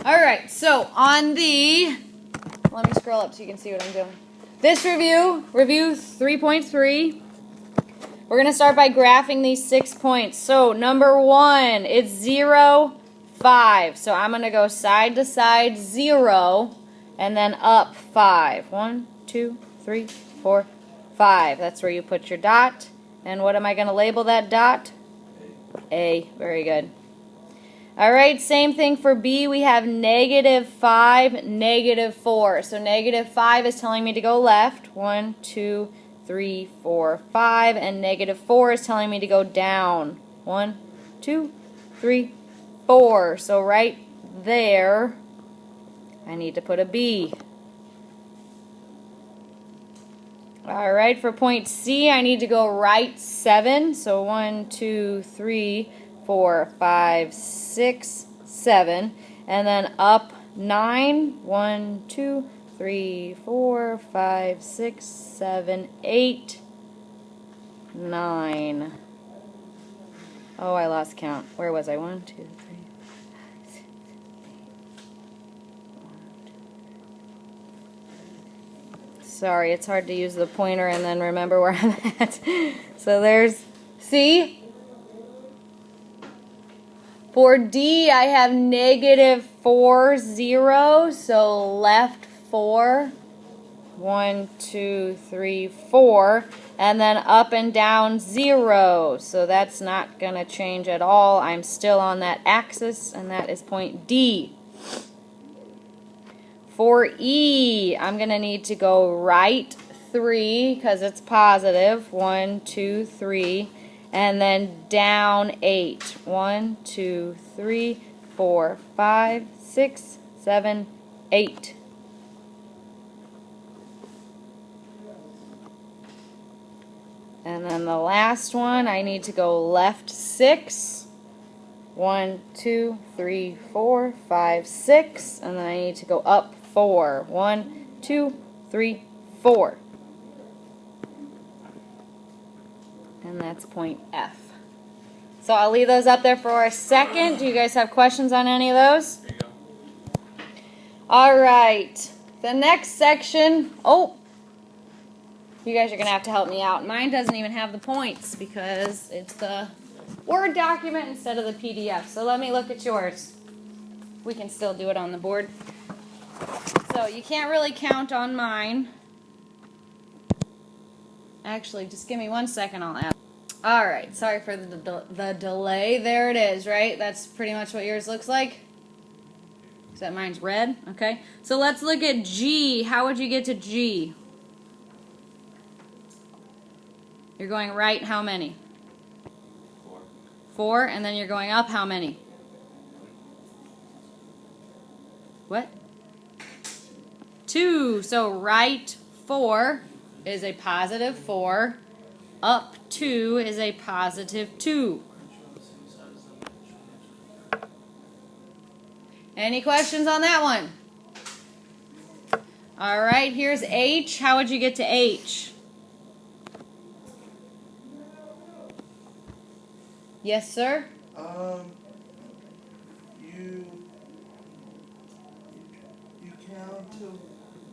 Alright, so on the, let me scroll up so you can see what I'm doing. This review 3.3, we're going to start by graphing these 6 points. So number 1, it's 0, 5. So I'm going to go side to side 0 and then up 5. 1, 2, 3, 4, 5. That's where you put your dot. And what am I going to label that dot? A. Very good. Alright, same thing for B. We have -5, -4. So -5 is telling me to go left. 1, 2, 3, 4, 5. And -4 is telling me to go down. 1, 2, 3, 4. So right there, I need to put a B. Alright, for point C, I need to go right 7. So 1, 2, 3, 4, 5, 6, 7. And then up 9. 1, 2, 3, 4, 5, 6, 7, 8, 9. Oh, I lost count. Where was I? 1, 2, 3. Sorry, it's hard to use the pointer and then remember where I'm at. So there's C. For D, I have -4, 0. So left 4. 1, 2, 3, 4. And then up and down 0. So that's not going to change at all. I'm still on that axis, and that is point D. For E, I'm going to need to go right 3 because it's positive. 1, 2, 3. And then down 8. 1, 2, 3, 4, 5, 6, 7, 8. And then the last one, I need to go left 6. 1, 2, 3, 4, 5, 6. And then I need to go up 4. 1, 2, 3, 4. And that's point F. So I'll leave those up there for a second. Do you guys have questions on any of those? There you go. Alright. The next section. Oh! You guys are going to have to help me out. Mine doesn't even have the points because it's the Word document instead of the PDF. So let me look at yours. We can still do it on the board. So you can't really count on mine. Actually, just give me 1 second, I'll add. Alright, sorry for the delay. There it is, right? That's pretty much what yours looks like. Is that mine's red? Okay. So let's look at G. How would you get to G? You're going right how many? 4. 4, and then you're going up how many? What? 2. So right 4 is a positive 4. Up 2 is a positive 2. Any questions on that one? Alright, here's H. How would you get to H? Yes, sir? You count to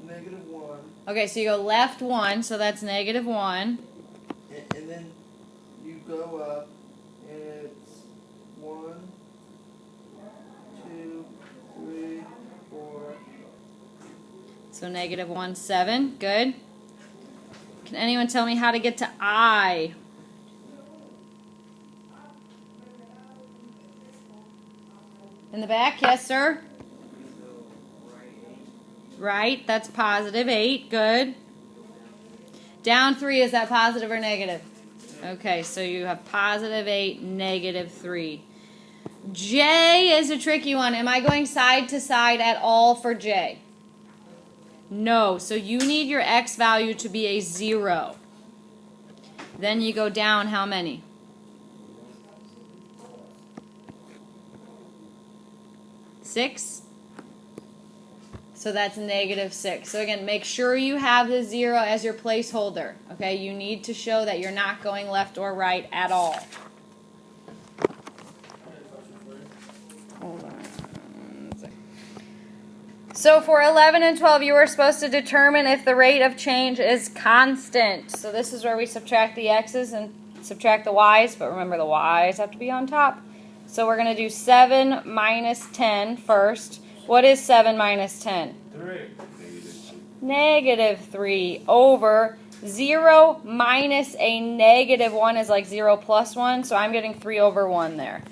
-1. Okay, so you go left 1, so that's -1. And then you go up, and it's 1, 2, 3, 4. So -1, 7. Good. Can anyone tell me how to get to I? In the back? Yes, sir? Right, that's positive 8. Good. Down 3, is that positive or negative? Okay, so you have positive 8, -3. J is a tricky one. Am I going side to side at all for J? No, so you need your x value to be a 0. Then you go down how many? 6? So that's -6. So again, make sure you have the 0 as your placeholder. Okay, you need to show that you're not going left or right at all. Hold on. So for 11 and 12, you are supposed to determine if the rate of change is constant. So this is where we subtract the x's and subtract the y's, but remember the y's have to be on top. So we're going to do 7 minus 10 first. What is 7 minus 10? 3. Negative 3 over 0 minus a negative 1 is like 0 plus 1, so I'm getting 3 over 1 there.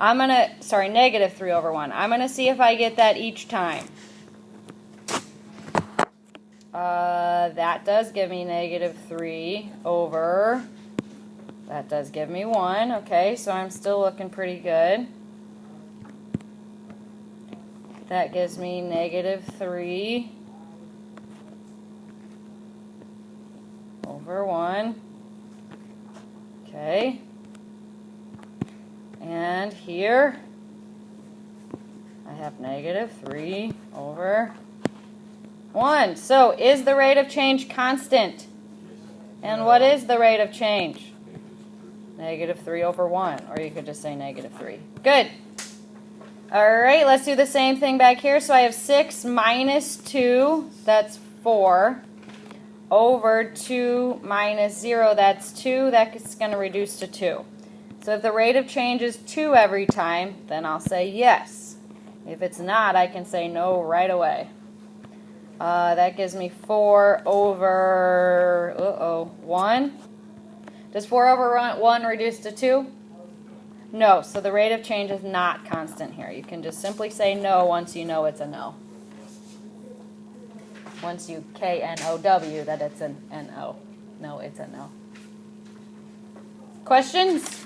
Negative 3 over 1. I'm going to see if I get that each time. That does give me negative 3 over, that does give me 1. Okay, so I'm still looking pretty good. That gives me negative 3 over 1. Okay. And here, I have negative 3 over 1. So, is the rate of change constant? And what is the rate of change? Negative 3 over 1. Or you could just say negative 3. Good. Alright, let's do the same thing back here. So I have 6 minus 2, that's 4, over 2 minus 0, that's 2. That's going to reduce to 2. So if the rate of change is 2 every time, then I'll say yes. If it's not, I can say no right away. That gives me 4 over 1. Does 4 over 1 reduce to 2? No, so the rate of change is not constant here. You can just simply say no once you know it's a no. Once you K-N-O-W that it's an N-O. No, it's a no. Questions?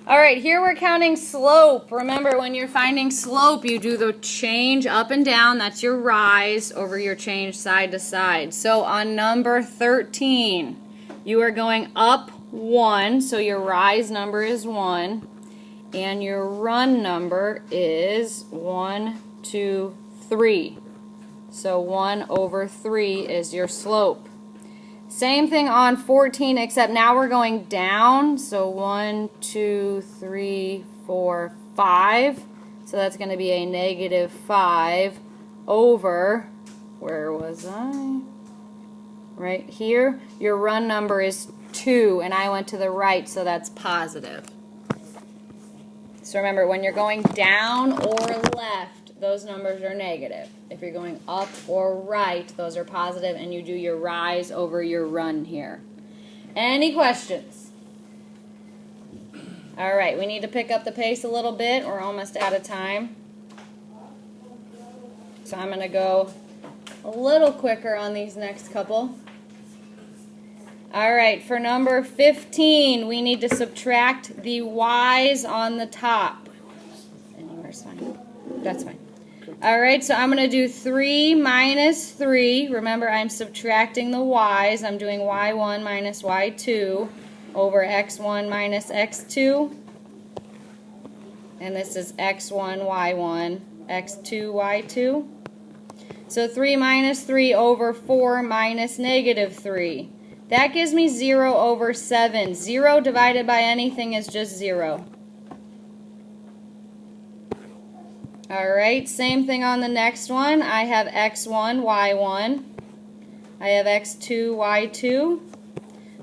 All right, here we're counting slope. Remember, when you're finding slope, you do the change up and down. That's your rise over your change side to side. So on number 13, you are going up 1, so your rise number is 1, and your run number is 1, 2, 3. So 1 over 3 is your slope. Same thing on 14, except now we're going down. So 1, 2, 3, 4, 5. So that's going to be a negative 5 over, where was I? Right here. Your run number is 2, and I went to the right, so that's positive. So remember, when you're going down or left, those numbers are negative. If you're going up or right, those are positive, and you do your rise over your run here. Any questions? All right, we need to pick up the pace a little bit. We're almost out of time. So I'm going to go a little quicker on these next couple. All right, for number 15, we need to subtract the y's on the top. Anywhere's fine. That's fine. All right, so I'm going to do 3 minus 3. Remember, I'm subtracting the y's. I'm doing y1 minus y2 over x1 minus x2. And this is x1, y1, x2, y2. So 3 minus 3 over 4 minus negative 3. That gives me 0 over 7. 0 divided by anything is just 0. Alright, same thing on the next one. I have x1, y1. I have x2, y2.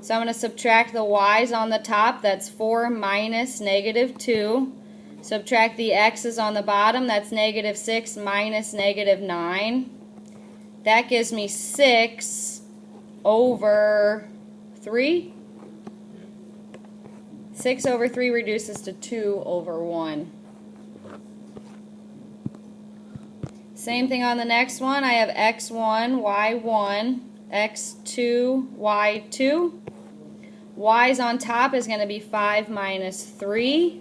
So I'm going to subtract the y's on the top. That's 4 minus negative 2. Subtract the x's on the bottom. That's negative 6 minus negative 9. That gives me 6 over 3. 6 over 3 reduces to 2 over 1. Same thing on the next one. I have x1, y1, x2, y2. Y's on top is going to be 5 minus 3.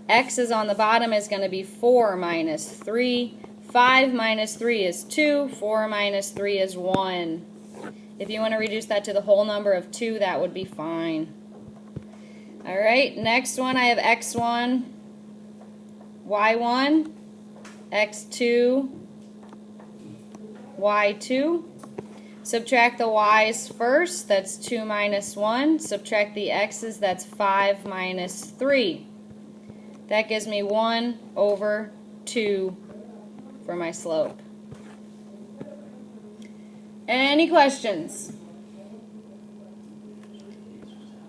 X's on the bottom is going to be 4 minus 3. 5 minus 3 is 2. 4 minus 3 is 1. If you want to reduce that to the whole number of 2, that would be fine. Alright, next one I have x1, y1, x2, y2. Subtract the y's first, that's 2 minus 1. Subtract the x's, that's 5 minus 3. That gives me 1 over 2 for my slope. Any questions?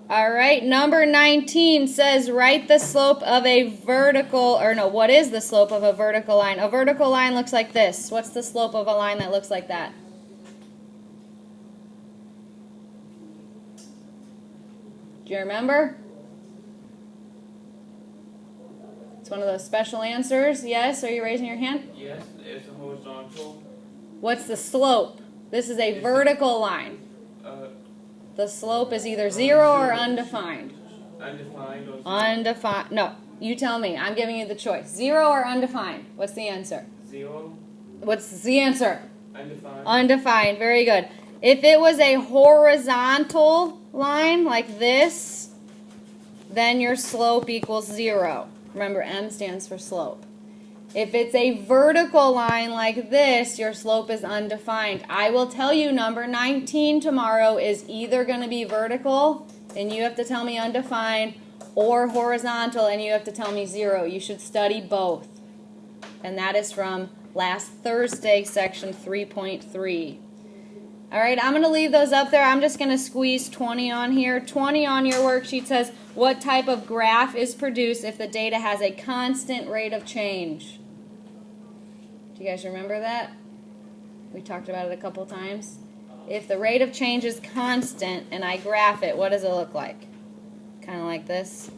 All right, number 19 says write the slope of a vertical, or no, what is the slope of a vertical line? A vertical line looks like this. What's the slope of a line that looks like that? Do you remember? It's one of those special answers. Yes, are you raising your hand? Yes, it's a horizontal. What's the slope? This is a vertical line. The slope is either 0 or undefined. Undefined or Undefined. No, you tell me. I'm giving you the choice. 0 or undefined. What's the answer? 0. What's the answer? Undefined. Undefined. Very good. If it was a horizontal line like this, then your slope equals 0. Remember, M stands for slope. If it's a vertical line like this, your slope is undefined. I will tell you number 19 tomorrow is either going to be vertical, and you have to tell me undefined, or horizontal, and you have to tell me 0. You should study both. And that is from last Thursday, section 3.3. All right, I'm going to leave those up there. I'm just going to squeeze 20 on here. 20 on your worksheet says, what type of graph is produced if the data has a constant rate of change? Do you guys remember that? We talked about it a couple times. If the rate of change is constant and I graph it, what does it look like? Kind of like this.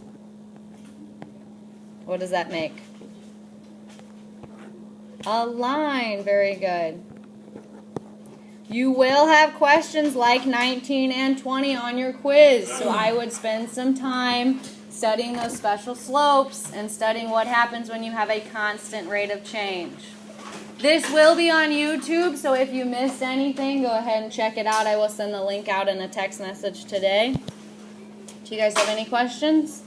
What does that make? A line. Very good. You will have questions like 19 and 20 on your quiz, so I would spend some time studying those special slopes and studying what happens when you have a constant rate of change. This will be on YouTube, so if you missed anything, go ahead and check it out. I will send the link out in a text message today. Do you guys have any questions?